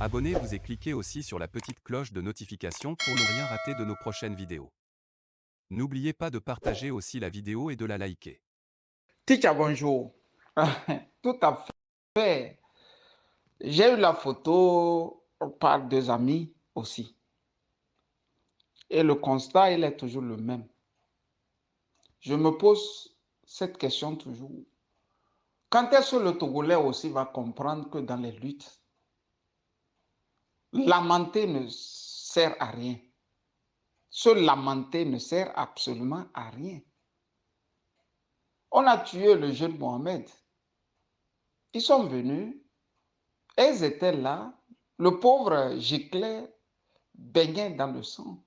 Abonnez-vous et cliquez aussi sur la petite cloche de notification pour ne rien rater de nos prochaines vidéos. N'oubliez pas de partager aussi la vidéo et de la liker. Teacher, bonjour. Tout à fait. J'ai eu la photo par deux amis aussi. Et le constat, il est toujours le même. Je me pose cette question toujours. Quand est-ce que le Togolais aussi va comprendre que dans les luttes, lamenter ne sert à rien. Se lamenter ne sert absolument à rien. On a tué le jeune Mohamed. Ils sont venus, et ils étaient là. Le pauvre giclait, baignait dans le sang.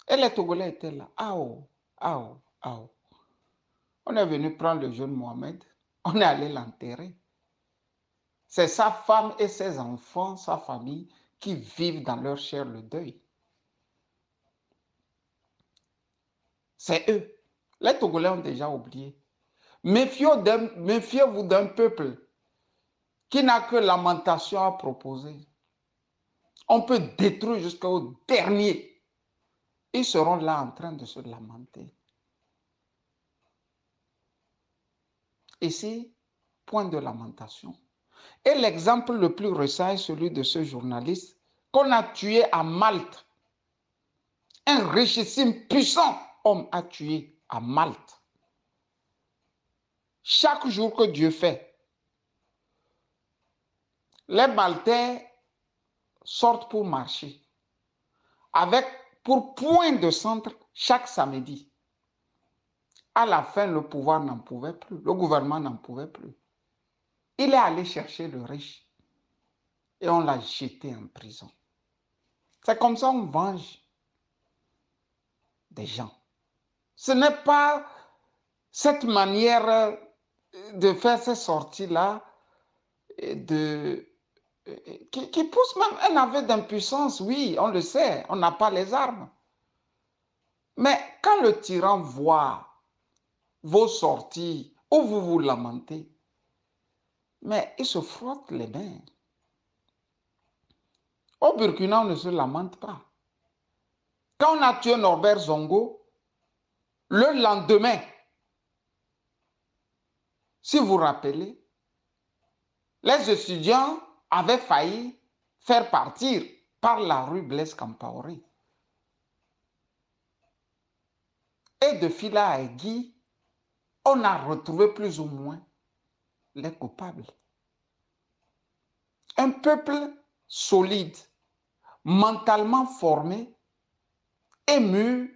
Et les Togolais étaient là. Ao, ao, ao. On est venu prendre le jeune Mohamed. On est allé l'enterrer. C'est sa femme et ses enfants, sa famille, qui vivent dans leur chair le deuil. C'est eux. Les Togolais ont déjà oublié. Méfiez-vous d'un peuple qui n'a que lamentation à proposer. On peut détruire jusqu'au dernier. Ils seront là en train de se lamenter. Ici, point de lamentation. Et l'exemple le plus récent est celui de ce journaliste qu'on a tué à Malte. Un richissime, puissant homme a tué à Malte. Chaque jour que Dieu fait, les Maltais sortent pour marcher, avec pour point de centre chaque samedi. À la fin, le pouvoir n'en pouvait plus, le gouvernement n'en pouvait plus. Il est allé chercher le riche et on l'a jeté en prison. C'est comme ça qu'on venge des gens. Ce n'est pas cette manière de faire ces sorties-là qui pousse même un aveu d'impuissance. Oui, on le sait, on n'a pas les armes. Mais quand le tyran voit vos sorties où vous vous lamentez, mais il se frotte les mains. Au Burkina, on ne se lamente pas. Quand on a tué Norbert Zongo, le lendemain, si vous vous rappelez, les étudiants avaient failli faire partir par la rue Blaise Compaoré. Et de Fila à Aiguille, on a retrouvé plus ou moins les coupables. Un peuple solide, mentalement formé et mûr,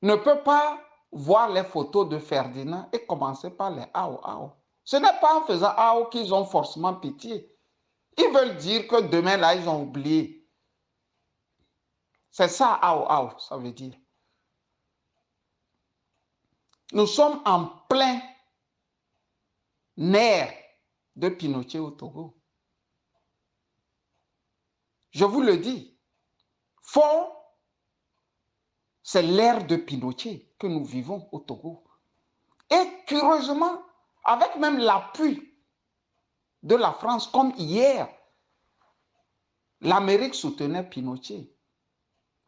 ne peut pas voir les photos de Ferdinand et commencer par les ao ao. Ce n'est pas en faisant ao qu'ils ont forcément pitié. Ils veulent dire que demain, là, ils ont oublié. C'est ça, ao ao, ça veut dire. Nous sommes en plein nerf de Pinochet au Togo. Je vous le dis, fort, c'est l'ère de Pinochet que nous vivons au Togo. Et curieusement, avec même l'appui de la France, comme hier, l'Amérique soutenait Pinochet.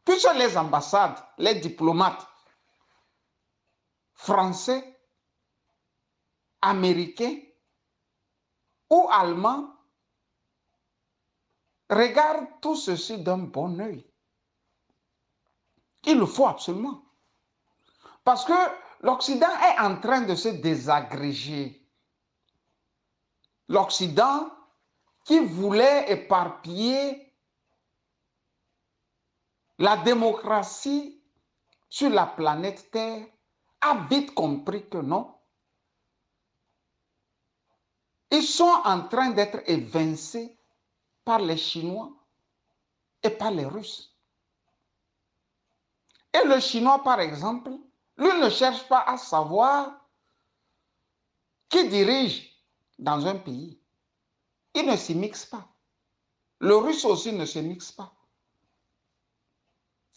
Puisque les ambassades, les diplomates français, américains ou allemands regardent tout ceci d'un bon œil. Il le faut absolument. Parce que l'Occident est en train de se désagréger. L'Occident qui voulait éparpiller la démocratie sur la planète Terre a vite compris que non. Ils sont en train d'être évincés par les Chinois et par les Russes. Et le Chinois, par exemple, lui ne cherche pas à savoir qui dirige dans un pays. Il ne s'y mixe pas. Le Russe aussi ne se mixe pas.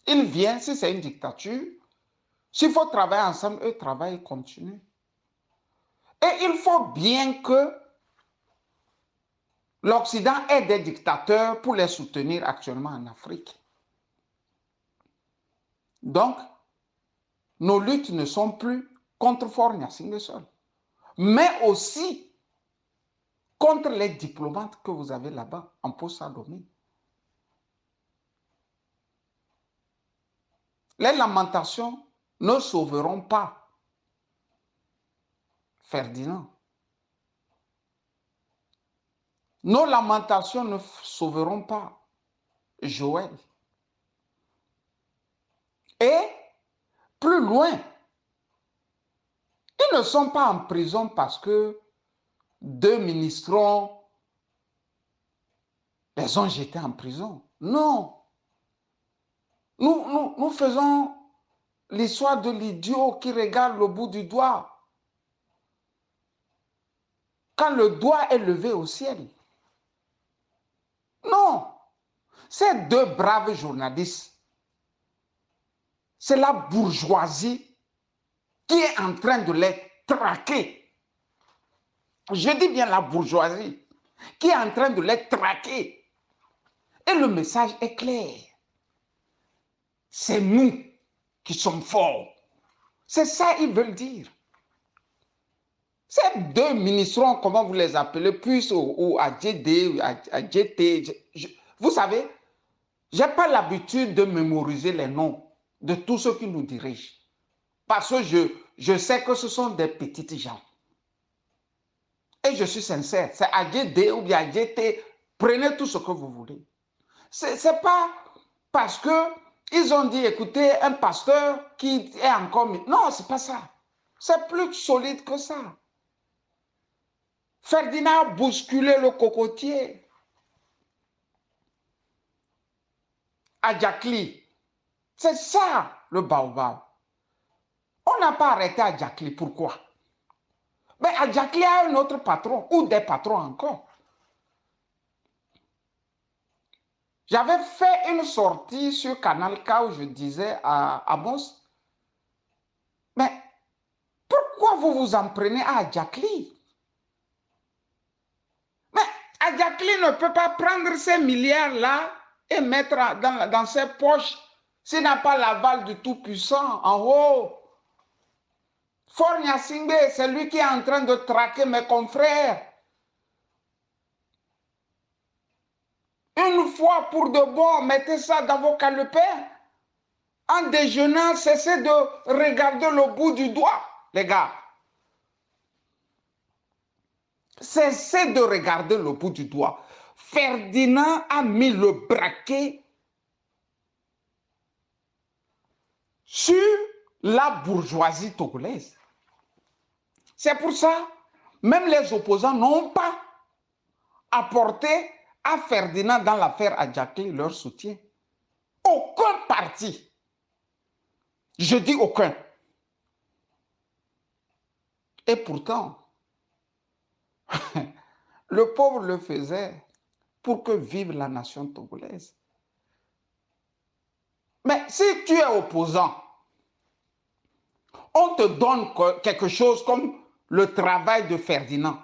Il vient, si c'est une dictature, s'il faut travailler ensemble, eux travaillent et continuent. Et il faut bien que l'Occident aide des dictateurs pour les soutenir actuellement en Afrique. Donc, nos luttes ne sont plus contre Faure Gnassingbé seul, mais aussi contre les diplomates que vous avez là-bas en post-Salomé. Les lamentations ne sauveront pas Ferdinand. Nos lamentations ne sauveront pas Joël. Et plus loin, ils ne sont pas en prison parce que 2 ministrants les ont jetés en prison. Non. Nous faisons l'histoire de l'idiot qui regarde le bout du doigt quand le doigt est levé au ciel. Non. Ces 2 braves journalistes, c'est la bourgeoisie qui est en train de les traquer. Je dis bien la bourgeoisie qui est en train de les traquer. Et le message est clair. C'est nous qui sommes forts. C'est ça qu'ils veulent dire. Ces 2 ministrants, comment vous les appelez, plus ou à GD, ou à GT, vous savez, je n'ai pas l'habitude de mémoriser les noms de tous ceux qui nous dirigent. Parce que je sais que ce sont des petites gens. Et je suis sincère, c'est à GD ou bien à GT, prenez tout ce que vous voulez. Ce n'est pas parce qu'ils ont dit, écoutez, un pasteur qui est encore... Non, ce n'est pas ça. C'est plus solide que ça. Ferdinand a bousculé le cocotier. Adjakli, c'est ça le baobab. On n'a pas arrêté Adjakli, pourquoi? Mais Adjakli a un autre patron, ou des patrons encore. J'avais fait une sortie sur Canal K où je disais à Amos, mais pourquoi vous vous en prenez à Adjakli? Mais Adjakli ne peut pas prendre ces milliards-là et mettre dans ses poches s'il n'a pas l'aval du Tout-Puissant en haut. Faure Gnassingbé, c'est lui qui est en train de traquer mes confrères. Une fois pour de bon, mettez ça dans vos calepins. En déjeunant, cessez de regarder le bout du doigt, les gars. Cessez de regarder le bout du doigt. Ferdinand a mis le braquet sur la bourgeoisie togolaise. C'est pour ça, même les opposants n'ont pas apporté à Ferdinand dans l'affaire Adjakli leur soutien. Aucun parti. Je dis aucun. Et pourtant, le pauvre le faisait pour que vive la nation togolaise. Mais si tu es opposant, on te donne quelque chose comme le travail de Ferdinand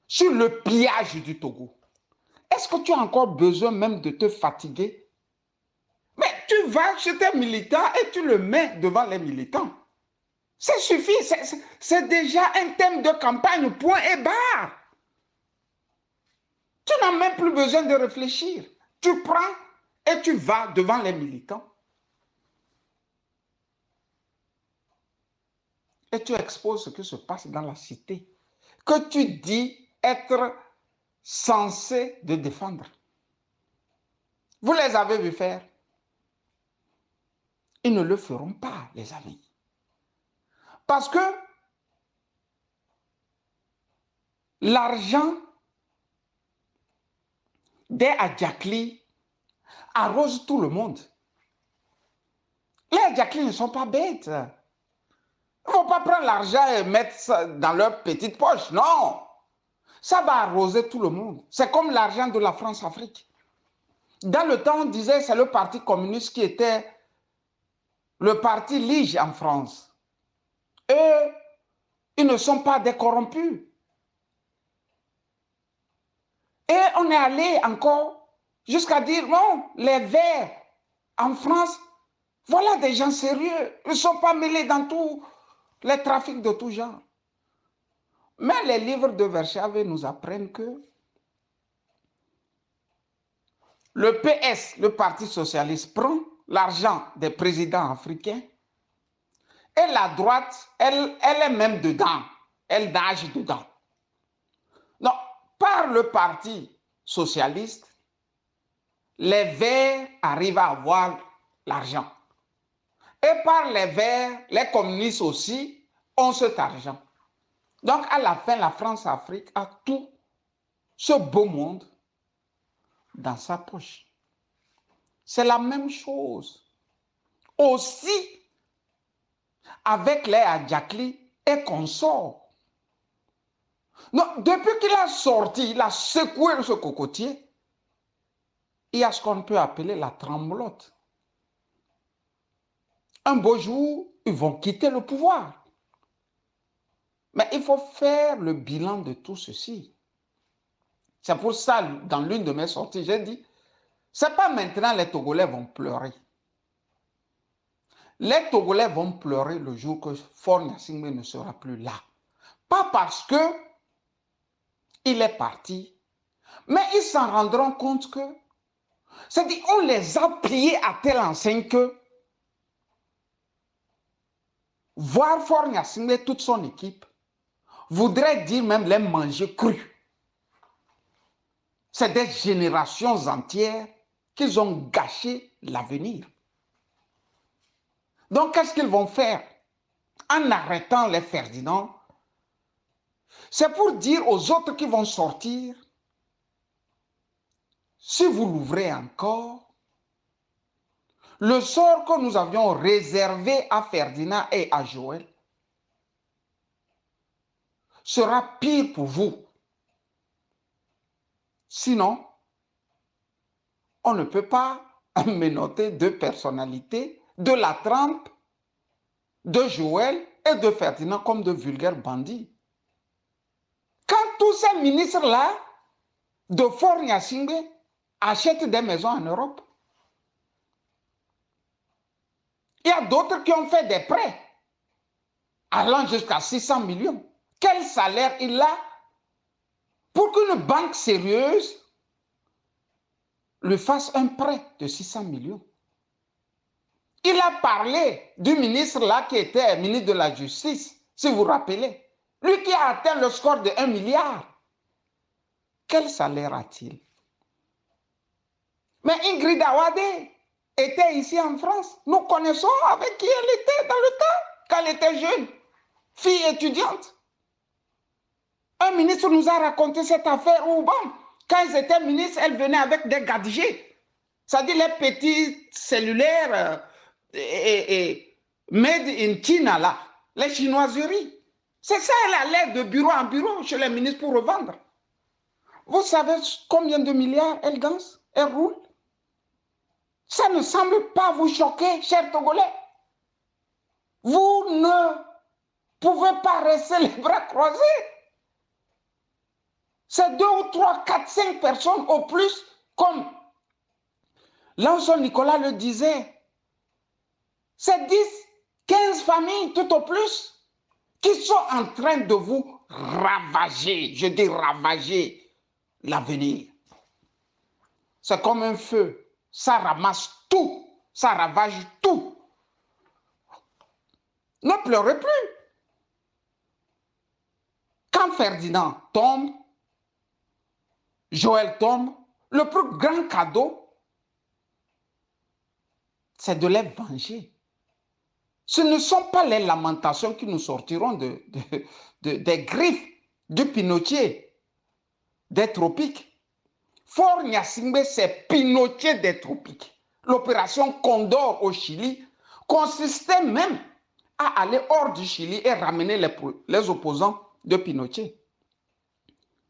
sur le pillage du Togo. Est-ce que tu as encore besoin même de te fatiguer? Mais tu vas chez tes militants et tu le mets devant les militants. Ça suffit, c'est déjà un thème de campagne, point et barre. Tu n'as même plus besoin de réfléchir. Tu prends et tu vas devant les militants. Et tu exposes ce qui se passe dans la cité, que tu dis être censé de défendre. Vous les avez vus faire. Ils ne le feront pas, les amis. Parce que l'argent des Adjakli arrose tout le monde. Les Adjakli ne sont pas bêtes. Ils ne vont pas prendre l'argent et mettre ça dans leur petite poche. Non. Ça va arroser tout le monde. C'est comme l'argent de la France-Afrique. Dans le temps, on disait que c'est le parti communiste qui était le parti lige en France. Eux, ils ne sont pas des corrompus. Et on est allé encore jusqu'à dire, non, les Verts en France, voilà des gens sérieux. Ils ne sont pas mêlés dans tous les trafics de tout genre. Mais les livres de Verschave nous apprennent que le PS, le Parti socialiste, prend l'argent des présidents africains et la droite, elle est même dedans. Elle nage dedans. Donc, par le Parti socialiste, les Verts arrivent à avoir l'argent. Et par les Verts, les communistes aussi ont cet argent. Donc, à la fin, la France-Afrique a tout ce beau monde dans sa poche. C'est la même chose. Aussi, avec les Adjakli et consorts. Donc, depuis qu'il a sorti, il a secoué ce cocotier, il y a ce qu'on peut appeler la tremblote. Un beau jour, ils vont quitter le pouvoir. Mais il faut faire le bilan de tout ceci. C'est pour ça, dans l'une de mes sorties, j'ai dit, c'est pas maintenant les Togolais vont pleurer. Les Togolais vont pleurer le jour que Faure Gnassingbé ne sera plus là. Pas parce que il est parti, mais ils s'en rendront compte que, c'est-à-dire, on les a pliés à telle enseigne que voir Faure Gnassingbé, toute son équipe, voudrait dire même les manger crus. C'est des générations entières qu'ils ont gâché l'avenir. Donc, qu'est-ce qu'ils vont faire en arrêtant les Ferdinand? C'est pour dire aux autres qui vont sortir, si vous l'ouvrez encore, le sort que nous avions réservé à Ferdinand et à Joël sera pire pour vous. Sinon, on ne peut pas menotter deux personnalités de la trempe de Joël et de Ferdinand comme de vulgaires bandits. Quand tous ces ministres-là de Faure Gnassingbé achètent des maisons en Europe, il y a d'autres qui ont fait des prêts allant jusqu'à 600 millions. Quel salaire il a pour qu'une banque sérieuse lui fasse un prêt de 600 millions? Il a parlé du ministre là qui était ministre de la Justice, si vous vous rappelez. Lui qui a atteint le score de 1 milliard. Quel salaire a-t-il? Mais Ingrid Awade était ici en France. Nous connaissons avec qui elle était dans le temps, quand elle était jeune, fille étudiante. Un ministre nous a raconté cette affaire où, bon, quand ils étaient ministres, elle venait avec des gadgets. C'est-à-dire les petits cellulaires made in China, là, les chinoiseries. C'est ça, elle allait de bureau en bureau chez les ministres pour revendre. Vous savez combien de milliards elle gagne? Elle roule? Ça ne semble pas vous choquer, chers Togolais. Vous ne pouvez pas rester les bras croisés. C'est 2 ou 3, 4, 5 personnes au plus, comme l'ancien Nicolas le disait. C'est 10, 15 familles tout au plus qui sont en train de vous ravager, je dis ravager l'avenir. C'est comme un feu, ça ramasse tout, ça ravage tout. Ne pleurez plus. Quand Ferdinand tombe, Joël tombe, le plus grand cadeau, c'est de les venger. Ce ne sont pas les lamentations qui nous sortiront des griffes du Pinochet des tropiques. Faure Gnassingbé, c'est Pinochet des tropiques. L'opération Condor au Chili consistait même à aller hors du Chili et ramener les opposants de Pinochet.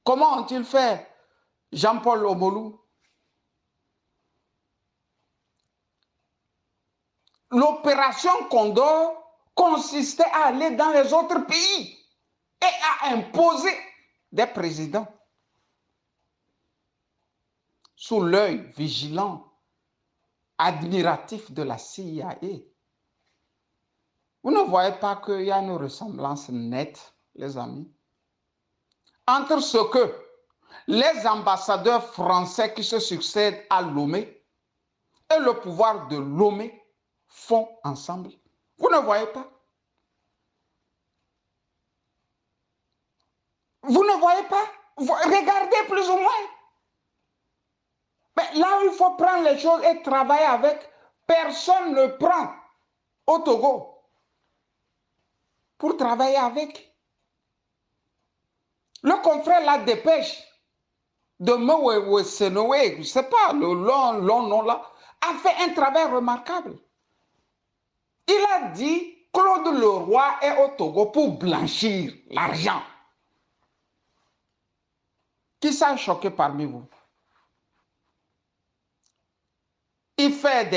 Comment ont-ils fait, Jean-Paul Omolou? L'opération Condor consistait à aller dans les autres pays et à imposer des présidents. sous l'œil vigilant, admiratif de la CIA. Vous ne voyez pas qu'il y a une ressemblance nette, les amis, entre ce que les ambassadeurs français qui se succèdent à Lomé et le pouvoir de Lomé font ensemble. Vous ne voyez pas? Vous ne voyez pas? Regardez plus ou moins. Mais là où il faut prendre les choses et travailler avec, personne ne prend au Togo pour travailler avec. Le confrère La Dépêche de Mewewe Senowe, je ne sais pas, le long nom là, a fait un travail remarquable. Il a dit Claude Leroy est au Togo pour blanchir l'argent. Qui s'est choqué parmi vous? Il fait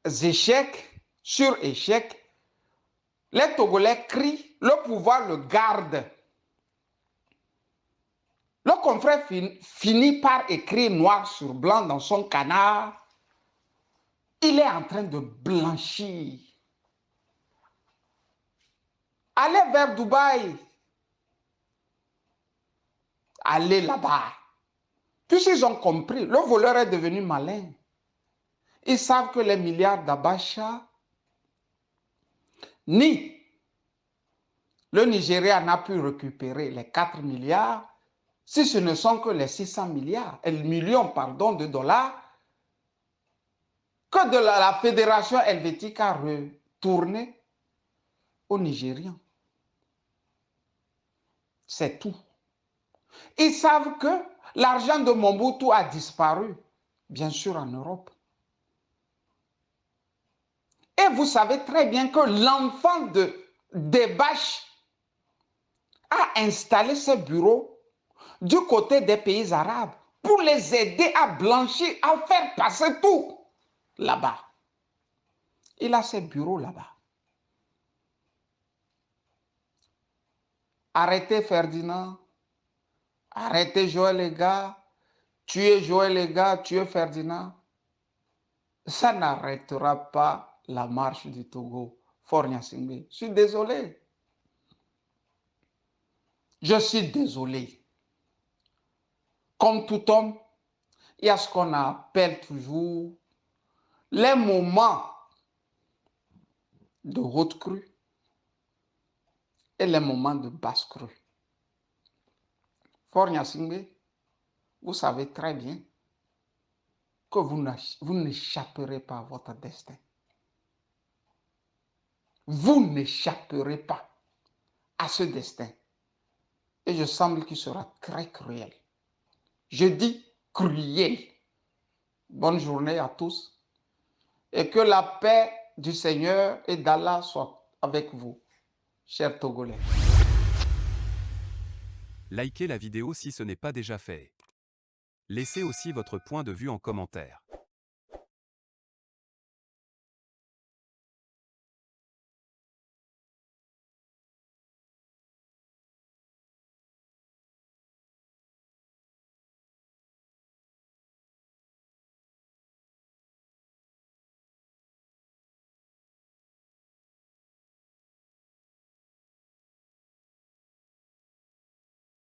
des échecs sur échecs. Les Togolais crient, le pouvoir le garde. Le confrère finit par écrire noir sur blanc dans son canard. Il est en train de blanchir. Allez vers Dubaï. Allez là-bas. Puisqu'ils ont compris, le voleur est devenu malin. Ils savent que les milliards d'Abacha, ni le Nigeria n'a pu récupérer les 4 milliards, si ce ne sont que les 600 millions de dollars que de la Fédération helvétique a retourné aux Nigérians. C'est tout. Ils savent que l'argent de Mobutu a disparu, bien sûr en Europe. Et vous savez très bien que l'enfant de Debache a installé ce bureau du côté des pays arabes pour les aider à blanchir, à faire passer tout là-bas. Il a ses bureaux là-bas. Arrêtez Ferdinand, arrêtez Joël Lega, tuez Joël Lega, tuez Ferdinand. Ça n'arrêtera pas la marche du Togo. Faure Gnassingbé. Je suis désolé. Je suis désolé. Comme tout homme, il y a ce qu'on appelle toujours les moments de haute crue et les moments de basse crue. Faure Gnassingbé, vous savez très bien que vous n'échapperez pas à votre destin. Vous n'échapperez pas à ce destin. Et je semble qu'il sera très cruel. Je dis cruel. Bonne journée à tous. Et que la paix du Seigneur et d'Allah soit avec vous, chers Togolais. Likez la vidéo si ce n'est pas déjà fait. Laissez aussi votre point de vue en commentaire.